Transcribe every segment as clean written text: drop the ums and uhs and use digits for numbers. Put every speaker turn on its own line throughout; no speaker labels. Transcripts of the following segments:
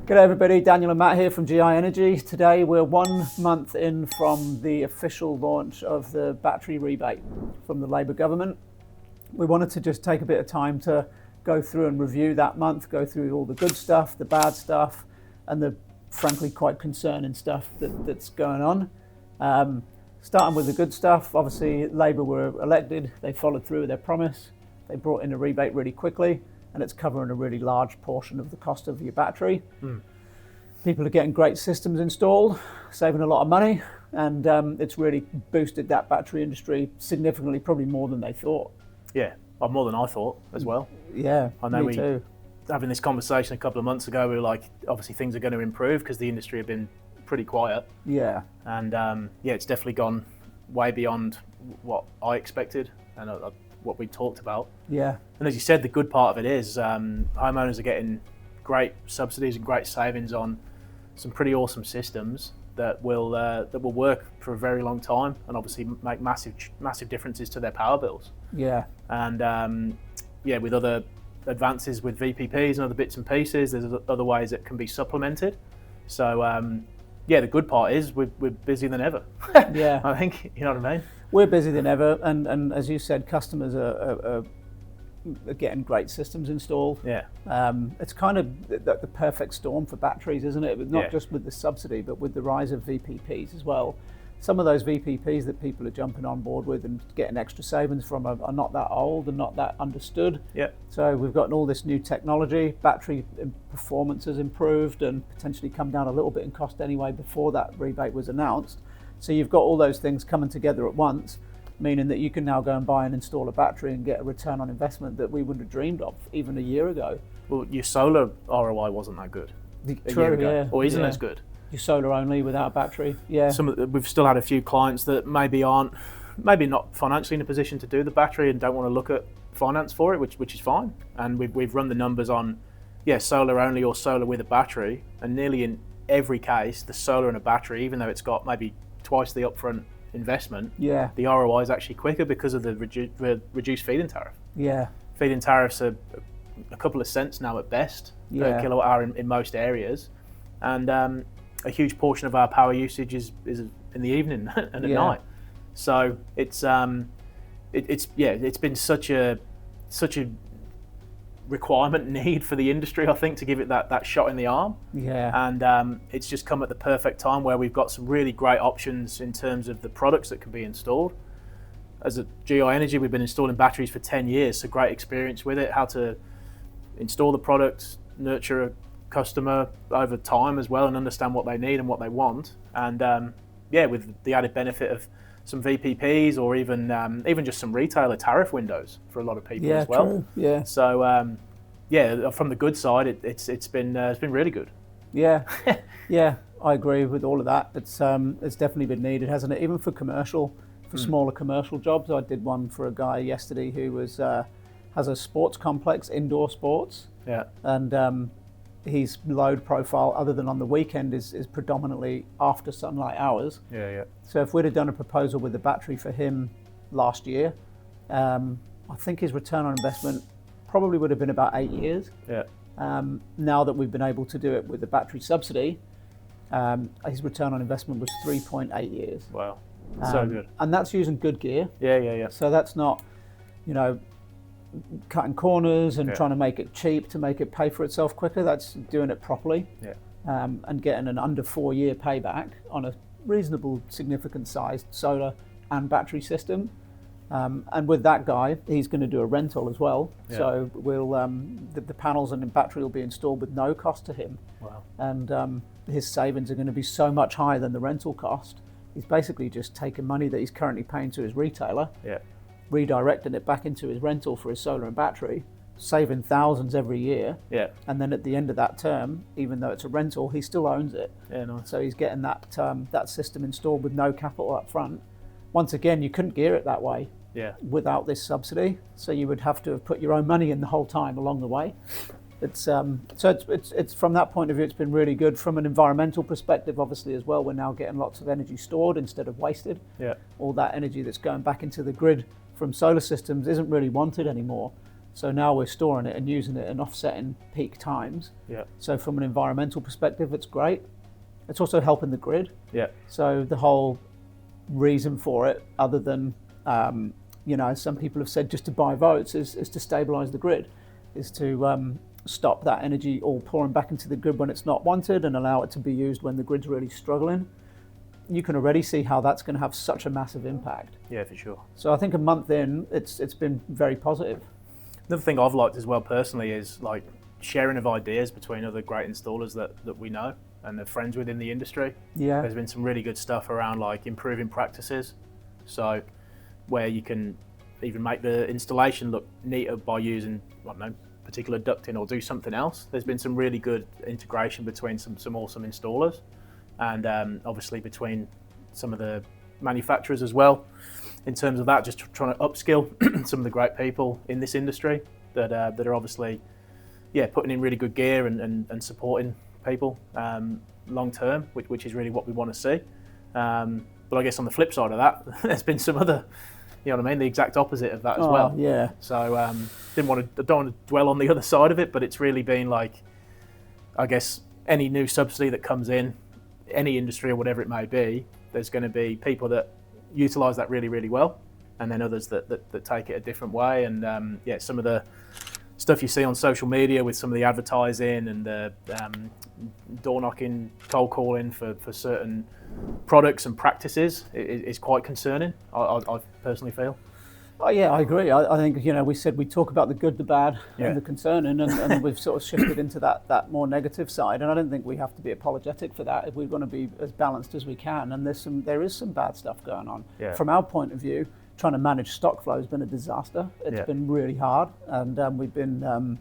G'day everybody, Daniel and Matt here from GI Energy. Today we're 1 month in from the official launch of the battery rebate from the Labour government. We wanted to just take a bit of time to go through and review that month, go through all the good stuff, the bad stuff, and the frankly quite concerning stuff that's going on. Starting with the good stuff, obviously Labour were elected, they followed through with their promise, they brought in a rebate really quickly, and it's covering a really large portion of the cost of your battery. People are getting great systems installed, saving a lot of money, and it's really boosted that battery industry significantly, probably more than they thought.
Yeah, well, more than I thought as well.
Yeah,
I know
me too.
Having this conversation a couple of months ago, we were like, obviously things are going to improve because the industry had been pretty quiet.
Yeah.
And yeah, it's definitely gone way beyond what I expected and what we talked about.
Yeah.
And as you said, the good part of it is homeowners are getting great subsidies and great savings on some pretty awesome systems that will work for a very long time and obviously make massive differences to their power bills.
Yeah.
And yeah, with other advances with VPPs and other bits and pieces, there's other ways it can be supplemented. So yeah, the good part is we're busier than ever.
Yeah.
I think, you know what I mean?
We're busier than ever, and as you said, customers are getting great systems installed.
Yeah.
It's kind of the perfect storm for batteries, isn't it? But not
Yeah.
just with the subsidy, but with the rise of VPPs as well. Some of those VPPs that people are jumping on board with and getting extra savings from are not that old and not that understood.
Yeah.
So we've gotten all this new technology, battery performance has improved and potentially come down a little bit in cost anyway before that rebate was announced. So you've got all those things coming together at once, meaning that you can now go and buy and install a battery and get a return on investment that we wouldn't have dreamed of even a year ago.
Well, your solar ROI wasn't that good a year ago,
yeah.
or isn't
Yeah.
as good.
Your solar only without a battery, yeah.
We've still had a few clients that maybe not financially in a position to do the battery and don't want to look at finance for it, which is fine. And we've run the numbers on, yeah, solar only or solar with a battery, and nearly in every case, the solar and a battery, even though it's got maybe twice the upfront investment,
Yeah.
the ROI is actually quicker because of the reduced feed-in tariff.
Yeah.
Feed-in tariffs are a couple of cents now at best
Yeah.
per kilowatt hour in most areas, and a huge portion of our power usage is in the evening and at
Yeah.
night. So it's been such a requirement need for the industry, I think, to give it that shot in the arm.
Yeah.
And it's just come at the perfect time where we've got some really great options in terms of the products that can be installed. As a GI Energy, we've been installing batteries for 10 years, so great experience with it, how to install the product, nurture a customer over time as well and understand what they need and what they want. And yeah, with the added benefit of some VPPs or even just some retailer tariff windows for a lot of people as well.
True. Yeah.
So yeah, from the good side, it's been really good.
Yeah. Yeah, I agree with all of that. It's definitely been needed, hasn't it? Even for smaller commercial jobs. I did one for a guy yesterday who has a sports complex, indoor sports.
Yeah.
And his load profile, other than on the weekend, is predominantly after sunlight hours.
Yeah.
So if we'd have done a proposal with the battery for him last year, I think his return on investment probably would have been about 8 years.
Yeah.
Now that we've been able to do it with the battery subsidy, his return on investment was 3.8 years.
Wow. So good.
And that's using good gear.
Yeah.
So that's not, cutting corners and
Yeah.
trying to make it cheap to make it pay for itself quicker. That's doing it properly.
Yeah.
And getting an under 4-year payback on a reasonable, significant sized solar and battery system. And with that guy, he's going to do a rental as well.
Yeah.
So we'll the panels and the battery will be installed with no cost to him.
Wow.
And his savings are going to be so much higher than the rental cost. He's basically just taking money that he's currently paying to his retailer,
Yeah.
redirecting it back into his rental for his solar and battery, saving thousands every year.
Yeah.
And then at the end of that term, even though it's a rental, he still owns it.
Yeah. Nice.
So he's getting that system installed with no capital up front. Once again, you couldn't gear it that way
Yeah.
without this subsidy. So you would have to have put your own money in the whole time along the way. It's from that point of view, it's been really good. From an environmental perspective, obviously as well, we're now getting lots of energy stored instead of wasted.
Yeah.
All that energy that's going back into the grid from solar systems isn't really wanted anymore. So now we're storing it and using it and offsetting peak times.
Yeah.
So from an environmental perspective, it's great. It's also helping the grid.
Yeah.
So the whole reason for it, other than, some people have said just to buy votes, is to stabilise the grid, is to stop that energy all pouring back into the grid when it's not wanted and allow it to be used when the grid's really struggling. You can already see how that's going to have such a massive impact.
Yeah, for sure.
So I think a month in, it's been very positive.
Another thing I've liked as well personally is like sharing of ideas between other great installers that we know and are friends within the industry.
Yeah.
There's been some really good stuff around like improving practices. So where you can even make the installation look neater by using, I don't know, particular ducting or do something else. There's been some really good integration between some awesome installers and obviously between some of the manufacturers as well. In terms of that, just trying to upskill some of the great people in this industry that are obviously, putting in really good gear and supporting people long term, which is really what we want to see. But I guess on the flip side of that, there's been some other, the exact opposite of that as well.
Yeah.
So don't want to dwell on the other side of it, but it's really been like, I guess any new subsidy that comes in, any industry or whatever it may be, there's going to be people that utilise that really, really well, and then others that take it a different way. And some of the stuff you see on social media with some of the advertising and the door knocking, cold calling for certain products and practices is quite concerning. I personally feel.
Oh, yeah, I agree. I think, we said we talk about the good, the bad, and the concerning, and we've sort of shifted into that more negative side. And I don't think we have to be apologetic for that if we're going to be as balanced as we can. And there is some bad stuff going on.
Yeah.
From our point of view, trying to manage stock flow has been a disaster. It's been really hard, and we've been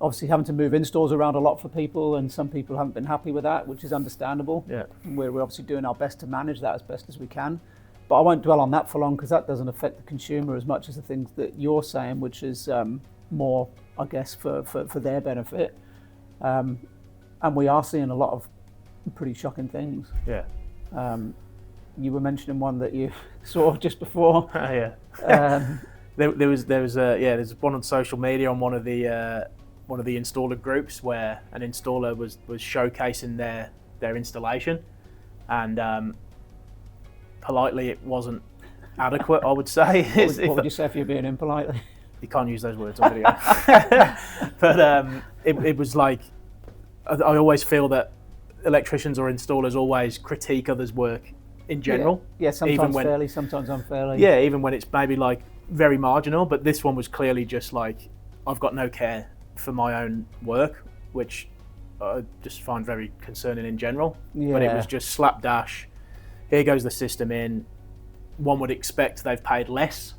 obviously having to move installs around a lot for people, and some people haven't been happy with that, which is understandable.
Yeah.
We're obviously doing our best to manage that as best as we can. But I won't dwell on that for long because that doesn't affect the consumer as much as the things that you're saying, which is more, I guess, for their benefit. And we are seeing a lot of pretty shocking things.
Yeah.
You were mentioning one that you saw just before.
Yeah. There's one on social media on one of the installer groups where an installer was showcasing their installation, and politely, it wasn't adequate, I would say.
What would you say if you're being impolite?
You can't use those words on video. But it was like, I always feel that electricians or installers always critique others' work in general.
Yeah, sometimes fairly, sometimes unfairly.
Yeah, even when it's maybe like very marginal, but this one was clearly just like, I've got no care for my own work, which I just find very concerning in general.
Yeah.
But it was just slapdash. Here goes the system in. One would expect they've paid less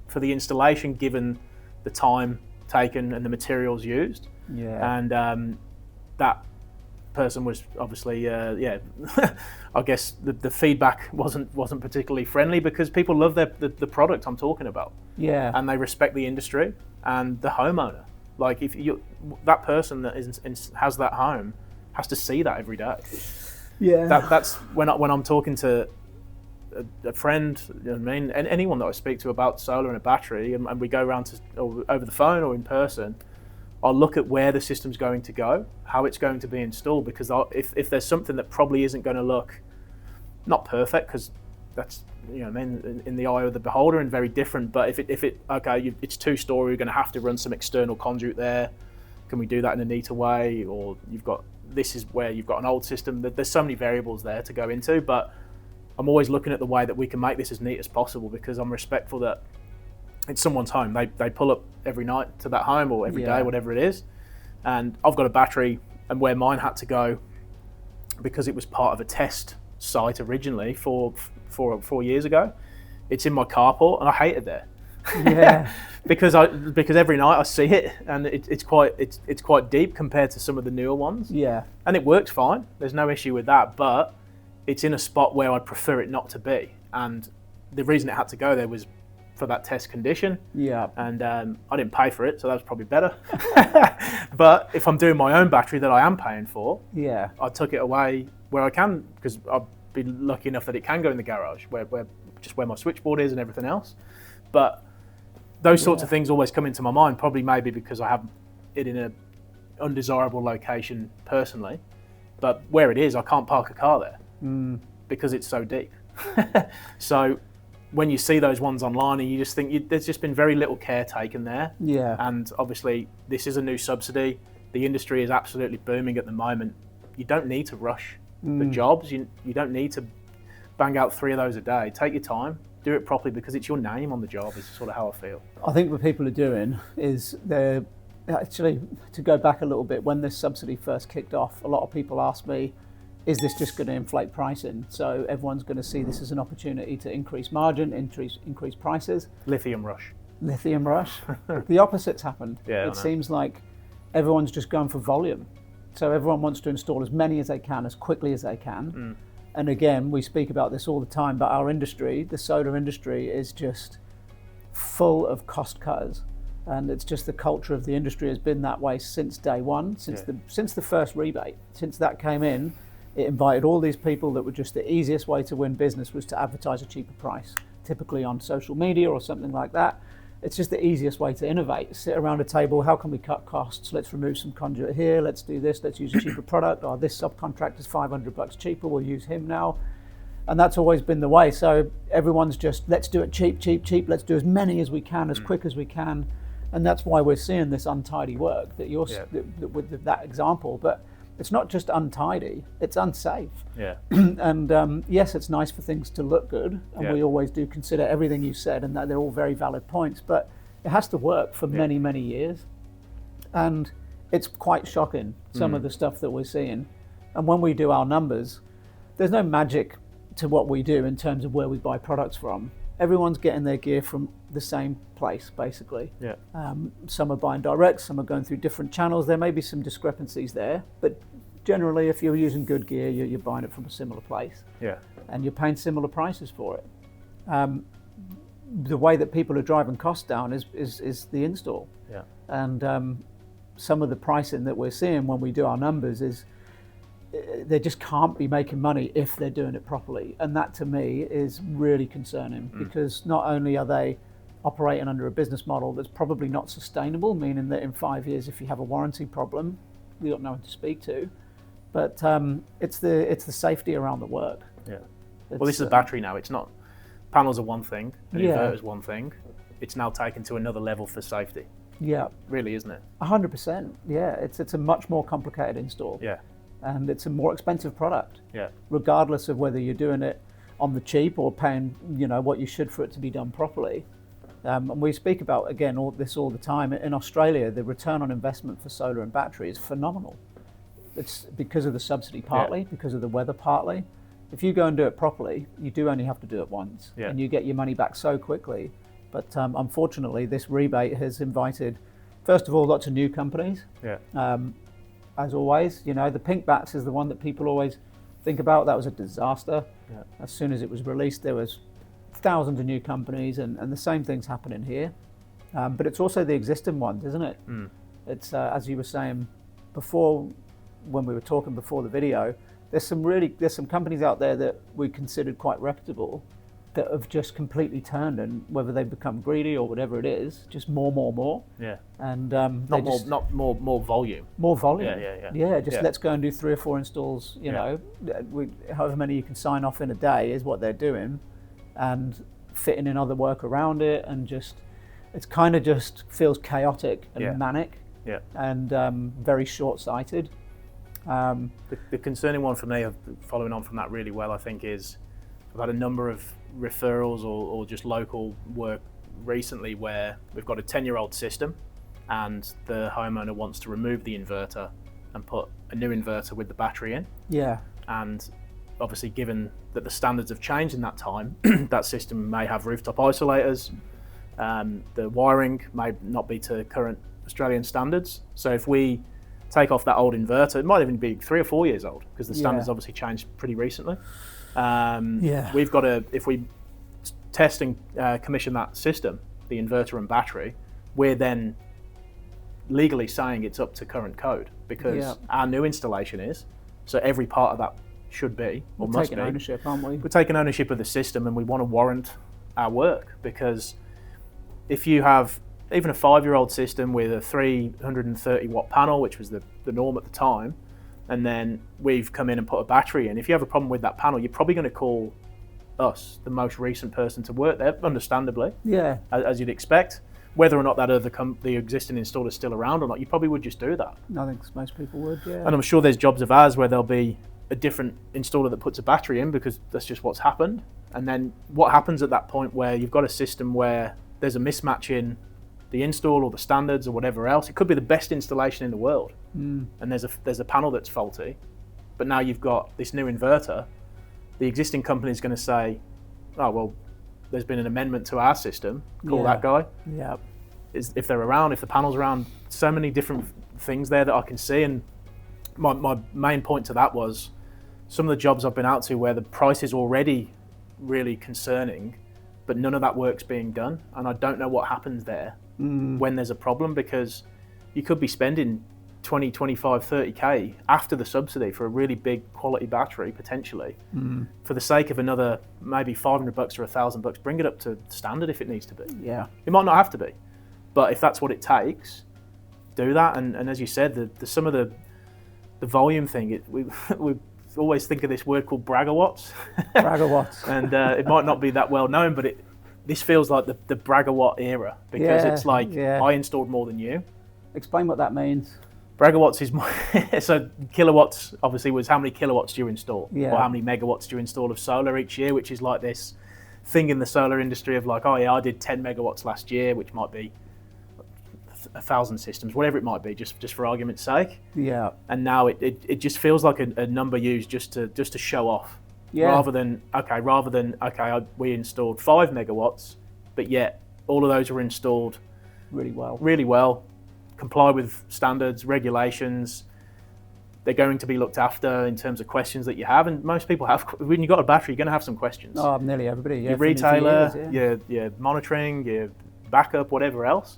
for the installation given the time taken and the materials used.
Yeah.
And that person was obviously, I guess the feedback wasn't particularly friendly because people love the product I'm talking about.
Yeah.
And they respect the industry and the homeowner. Like if that person that has that home has to see that every day.
Yeah.
That's when I'm talking to a friend, and anyone that I speak to about solar and a battery, and we go around over the phone or in person, I'll look at where the system's going to go, how it's going to be installed, because if there's something that probably isn't going to look not perfect, because that's in the eye of the beholder and very different, but if it's two-story, you're going to have to run some external conduit there. Can we do that in a neater way? Or this is where you've got an old system. There's so many variables there to go into, but I'm always looking at the way that we can make this as neat as possible because I'm respectful that it's someone's home. They pull up every night to that home or every day, whatever it is. And I've got a battery, and where mine had to go, because it was part of a test site originally 4 years ago, it's in my carport, and I hate it there.
Yeah.
because every night I see it, and it's quite deep compared to some of the newer ones.
Yeah. And
it works fine. There's no issue with that, but it's in a spot where I'd prefer it not to be. And the reason it had to go there was for that test condition.
Yeah.
And I didn't pay for it, so that was probably better. But if I'm doing my own battery that I am paying for, I took it away where I can, because I'll be lucky enough that it can go in the garage, where my switchboard is and everything else. But those sorts of things always come into my mind, probably maybe because I have it in an undesirable location personally, but where it is, I can't park a car there because it's so deep. So when you see those ones online and you just think there's just been very little care taken there.
Yeah.
And obviously this is a new subsidy. The industry is absolutely booming at the moment. You don't need to rush the jobs. You don't need to bang out 3 of those a day. Take your time, do it properly, because it's your name on the job is sort of how I feel.
I think what people are doing is they're actually, to go back a little bit, when this subsidy first kicked off, a lot of people asked me, is this just going to inflate pricing? So everyone's going to see this as an opportunity to increase margin, increase prices.
Lithium rush.
Lithium rush. The opposite's happened.
Yeah,
it seems like everyone's just going for volume. So everyone wants to install as many as they can, as quickly as they can. And again, we speak about this all the time, but our industry, the solar industry, is just full of cost cutters. And it's just the culture of the industry has been that way since day one, since the first rebate. Since that came in, it invited all these people that were just the easiest way to win business was to advertise a cheaper price, typically on social media or something like that. It's just the easiest way to innovate. Sit around a table, how can we cut costs? Let's remove some conduit here, let's do this, let's use a cheaper product. Or this subcontractor's $500 cheaper, we'll use him now. And that's always been the way. So everyone's just, let's do it cheap, cheap, cheap. Let's do as many as we can, as quick as we can. And that's why we're seeing this untidy work that you're with that example. But it's not just untidy, it's unsafe.
Yeah.
And yes, it's nice for things to look good, and we always do consider everything you said, and that they're all very valid points, but it has to work for many, many years. And it's quite shocking, some of the stuff that we're seeing. And when we do our numbers, there's no magic to what we do in terms of where we buy products from. Everyone's getting their gear from the same place, basically.
Yeah.
Some are buying direct, some are going through different channels. There may be some discrepancies there, but generally, if you're using good gear, you're buying it from a similar place.
Yeah.
And you're paying similar prices for it. The way that people are driving costs down is the install.
Yeah.
And some of the pricing that we're seeing when we do our numbers is they just can't be making money if they're doing it properly. And that to me is really concerning because not only are they operating under a business model that's probably not sustainable, meaning that in 5 years, if you have a warranty problem, we don't know who to speak to, but it's the safety around the work.
Yeah. Well, this is a battery now. It's not, panels are one thing, an inverter is one thing. It's now taken to another level for safety.
Yeah.
Really, isn't it?
100%. Yeah. It's a much more complicated install.
Yeah.
And it's a more expensive product.
Yeah.
Regardless of whether you're doing it on the cheap or paying, what you should for it to be done properly. And we speak about, again, all the time. In Australia, the return on investment for solar and battery is phenomenal. It's because of the subsidy partly, because of the weather partly. If you go and do it properly, you do only have to do it once, and you get your money back so quickly. But unfortunately, this rebate has invited, first of all, lots of new companies.
Yeah.
As always, the pink bats is the one that people always think about. That was a disaster.
Yeah.
As soon as it was released, there was thousands of new companies, and the same thing's happening here. But it's also the existing ones, isn't it? It's as you were saying before, when we were talking before the video, there's some companies out there that we considered quite reputable that have just completely turned, and whether they've become greedy or whatever it is, just more. Yeah. And
not more volume.
More volume.
Yeah.
Let's go and do 3 or 4 installs. However many you can sign off in a day is what they're doing, and fitting in other work around it, and it's kind of just feels chaotic and manic. Yeah. And very short-sighted.
The concerning one for me, following on from that really well, I think, is I've had a number of referrals or just local work recently where we've got a 10-year-old system and the homeowner wants to remove the inverter and put a new inverter with the battery in.
Yeah.
And obviously, given that the standards have changed in that time, that system may have rooftop isolators. The wiring may not be to current Australian standards. So if we take off that old inverter, it might even be 3 or 4 years old because the standards obviously changed pretty recently. We've got if we test and commission that system, the inverter and battery, we're then legally saying it's up to current code because our new installation is. So every part of that should be, or must be.
We're taking ownership, aren't we?
We're taking ownership of the system, and we want to warrant our work because if you have even a 5-year-old system with a 330 watt panel, which was the norm at the time, and then we've come in and put a battery in, if you have a problem with that panel, you're probably going to call us, the most recent person to work there, understandably,
Yeah.
as you'd expect. Whether or not that the existing installer is still around or not, you probably would just do that.
I think most people would, yeah.
And I'm sure there's jobs of ours where there'll be a different installer that puts a battery in because that's just what's happened. And then what happens at that point where you've got a system where there's a mismatch in the install or the standards or whatever else? It could be the best installation in the world, and there's a panel that's faulty, but now you've got this new inverter. The existing company is going to say, oh, well, there's been an amendment to our system, call that guy.
Yeah.
If they're around, if the panel's around, so many different things there that I can see. And my main point to that was some of the jobs I've been out to where the price is already really concerning, but none of that work's being done. And I don't know what happens there when there's a problem, because you could be spending 20, 25, 30K after the subsidy for a really big quality battery, potentially, for the sake of another maybe $500 or $1,000. Bring it up to standard if it needs to be.
Yeah.
It might not have to be, but if that's what it takes, do that. And as you said, some of the volume thing, we always think of this word called bragawatts.
Bragawatts.
And it might not be that well known, but this feels like the bragawatt era, because it's like, I installed more than you.
Explain what that means.
Bragawatts is more, so kilowatts obviously was how many kilowatts do you install,
Yeah.
or how many megawatts do you install of solar each year, which is like this thing in the solar industry of like, oh yeah, I did 10 megawatts last year, which might be 1,000 systems, whatever it might be, just for argument's sake.
Yeah.
And now it just feels like a number used just to show off, rather than we installed 5 megawatts, but yet all of those were installed
Really
well, comply with standards, regulations. They're going to be looked after in terms of questions that you have, and most people have. When you've got a battery, you're going to have some questions.
Oh, nearly everybody. Yeah.
Your retailer, your monitoring, your backup, whatever else.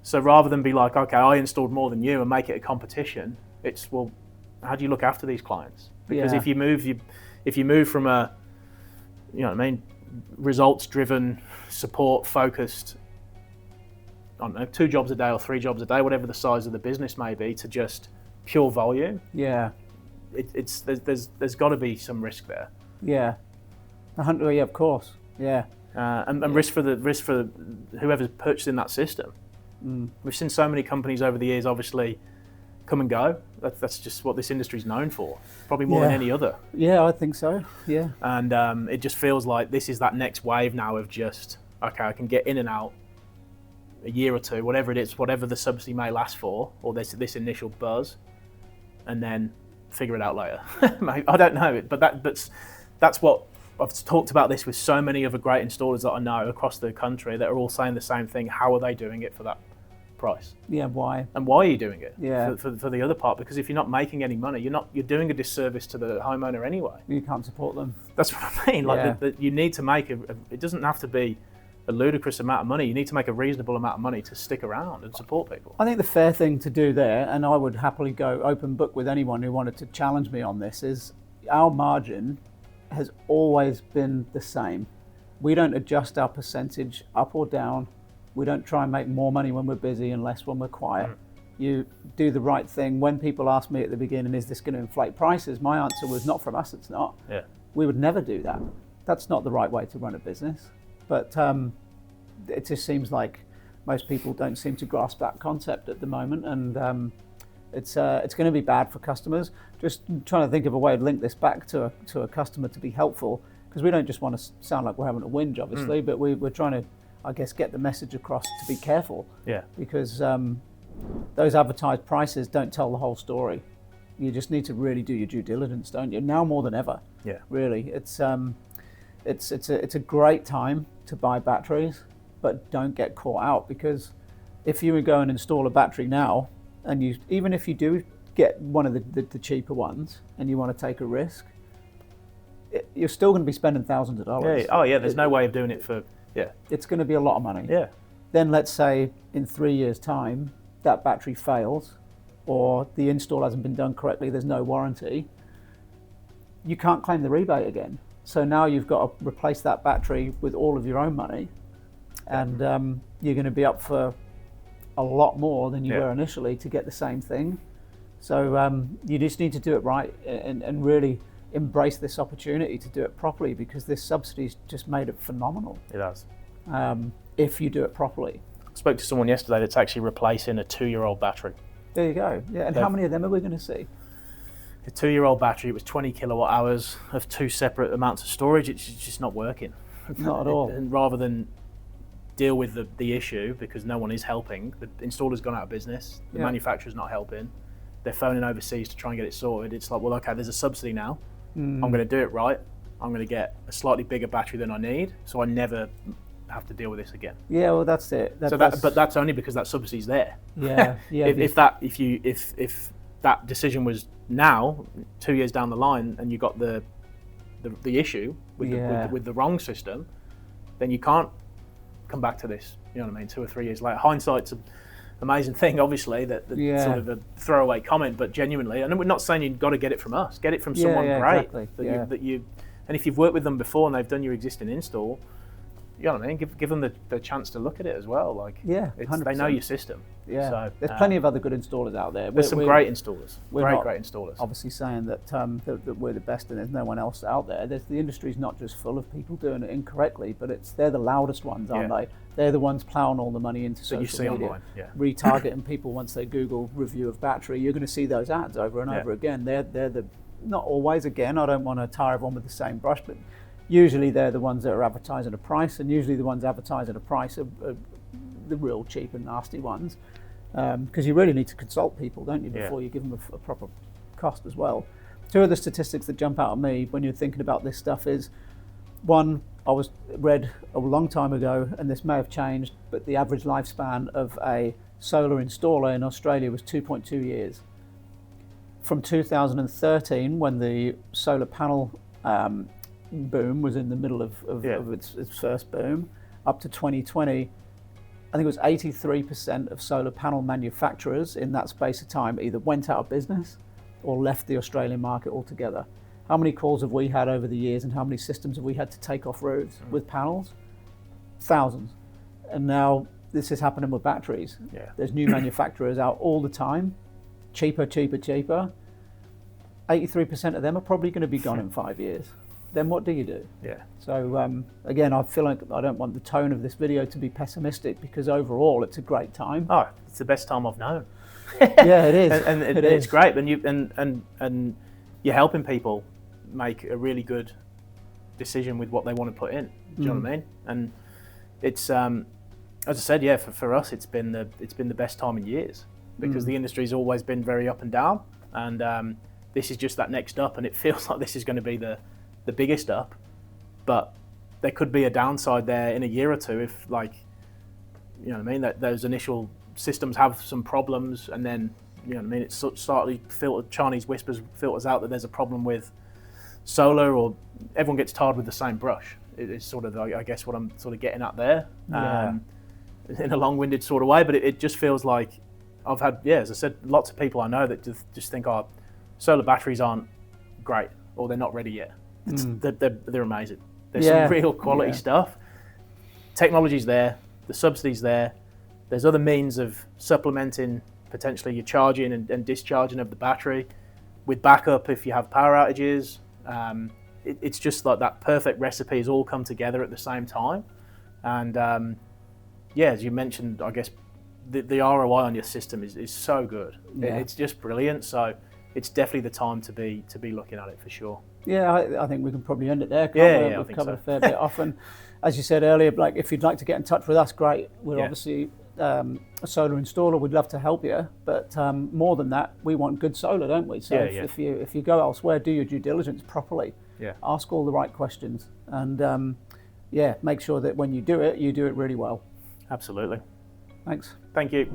So rather than be like, okay, I installed more than you and make it a competition, it's, well, how do you look after these clients? Because if you move from a, results-driven, support-focused, I don't know, 2 jobs a day or 3 jobs a day, whatever the size of the business may be, to just pure volume.
Yeah.
There's got to be some risk there.
Yeah. Yeah, of course. Yeah.
And risk for whoever's purchasing that system. We've seen so many companies over the years, obviously, come and go. That's just what this industry's known for, probably more than any other.
Yeah, I think so. Yeah.
And it just feels like this is that next wave now of just, okay, I can get in and out a year or 2, whatever it is, whatever the subsidy may last for, or this initial buzz, and then figure it out later. I don't know, but that's what I've talked about this with so many other great installers that I know across the country that are all saying the same thing. How are they doing it for that price?
Yeah, why?
And why are you doing it?
Yeah.
For the other part, because if you're not making any money, you're doing a disservice to the homeowner anyway.
You can't support them.
That's what I mean. Like you need to make it doesn't have to be a ludicrous amount of money. You need to make a reasonable amount of money to stick around and support people.
I think the fair thing to do there, and I would happily go open book with anyone who wanted to challenge me on this, is our margin has always been the same. We don't adjust our percentage up or down. We don't try and make more money when we're busy and less when we're quiet. You do the right thing. When people ask me at the beginning, is this going to inflate prices? My answer was, not from us, it's not.
Yeah.
We would never do that. That's not the right way to run a business. But it just seems like most people don't seem to grasp that concept at the moment, and it's going to be bad for customers. Just trying to think of a way to link this back to a customer to be helpful, because we don't just want to sound like we're having a whinge, obviously, but we're trying to, I guess, get the message across to be careful. Yeah. Because those advertised prices don't tell the whole story. You just need to really do your due diligence, don't you? Now more than ever. Yeah. Really, it's a great time to buy batteries, but don't get caught out, because if you go and install a battery now, and even if you do get one of the cheaper ones and you want to take a risk, you're still going to be spending thousands of dollars.
Yeah. Oh yeah, there's no way of doing it for,
it's going to be a lot of money.
Yeah.
Then let's say in 3 years' time that battery fails, or the install hasn't been done correctly, there's no warranty, you can't claim the rebate again. So now you've got to replace that battery with all of your own money, and you're going to be up for a lot more than you
Yeah.
were initially to get the same thing. So you just need to do it right and really embrace this opportunity to do it properly, because this subsidy's just made it phenomenal.
It has.
If you do it properly.
I spoke to someone yesterday that's actually replacing a 2-year-old battery.
There you go. Yeah, and how many of them are we going to see?
A 2-year-old battery, it was 20 kilowatt hours of 2 separate amounts of storage. It's just not working.
Not at all.
And rather than deal with the issue, because no one is helping, the installer's gone out of business, the manufacturer's not helping, they're phoning overseas to try and get it sorted. It's like, well, okay, there's a subsidy now. I'm going to do it right. I'm going to get a slightly bigger battery than I need, so I never have to deal with this again.
Yeah, well, that's it.
But that's only because that subsidy's there.
Yeah, yeah.
if that decision was now, 2 years down the line, and you got the issue with the wrong system, then you can't come back to this. You know what I mean? 2 or 3 years later, hindsight's an amazing thing. Obviously, that sort of a throwaway comment, but genuinely, and we're not saying you've got to get it from us. Get it from someone great.
Exactly.
And if you've worked with them before and they've done your existing install, you know what I mean? Give them the chance to look at it as well. Like, they know your system.
Yeah,
so,
there's plenty of other good installers out there.
There's some great installers. Great installers.
Obviously, saying that we're the best and there's no one else out there. The industry's not just full of people doing it incorrectly, but they're the loudest ones, aren't they? They're the ones ploughing all the money into social media,
online,
retargeting people once they Google review of battery. You're going to see those ads over and over again. They're the not always. Again, I don't want to tar everyone with the same brush, but usually they're the ones that are advertising a price, and usually the ones advertising a price are the real cheap and nasty ones. Because you really need to consult people, don't you, before you give them a proper cost as well. 2 of the statistics that jump out at me when you're thinking about this stuff is, one, I read a long time ago, and this may have changed, but the average lifespan of a solar installer in Australia was 2.2 years. From 2013, when the solar panel boom was in the middle of its first boom, up to 2020, I think it was 83% of solar panel manufacturers in that space of time either went out of business or left the Australian market altogether. How many calls have we had over the years, and how many systems have we had to take off roads with panels? Thousands. And now this is happening with batteries.
Yeah.
There's new manufacturers out all the time, cheaper. 83% of them are probably going to be gone in 5 years. Then what do you do?
Yeah.
So again, I feel like I don't want the tone of this video to be pessimistic, because overall it's a great time.
Oh, it's the best time I've known.
Yeah, it is.
and it's great, and you're helping people make a really good decision with what they want to put in. Do you know what I mean? And it's as I said, for us, it's been the best time in years, because the industry's always been very up and down, and this is just that next up, and it feels like this is going to be the biggest up, but there could be a downside there in a year or two if, like, you know what I mean, that those initial systems have some problems, and then, you know what I mean, it's slightly Chinese whispers filters out that there's a problem with solar, or everyone gets tarred with the same brush. It's sort of, I guess, what I'm sort of getting at there, in a long-winded sort of way, but it just feels like I've had, as I said, lots of people I know that just think, oh, solar batteries aren't great, or they're not ready yet. They're amazing. There's some real quality stuff. Technology's there, the subsidy's there. There's other means of supplementing potentially your charging and discharging of the battery with backup if you have power outages. It's just like that perfect recipe has all come together at the same time. And as you mentioned, I guess the ROI on your system is so good. It's just brilliant. So it's definitely the time to be looking at it for sure.
Yeah, I think we can probably end it there.
We've
covered a fair bit off. And as you said earlier, like, if you'd like to get in touch with us, great. We're obviously a solar installer. We'd love to help you, but more than that, we want good solar, don't we? So if you go elsewhere, do your due diligence properly. Ask all the right questions, and make sure that when you do it really well.
Absolutely.
Thanks.
Thank you.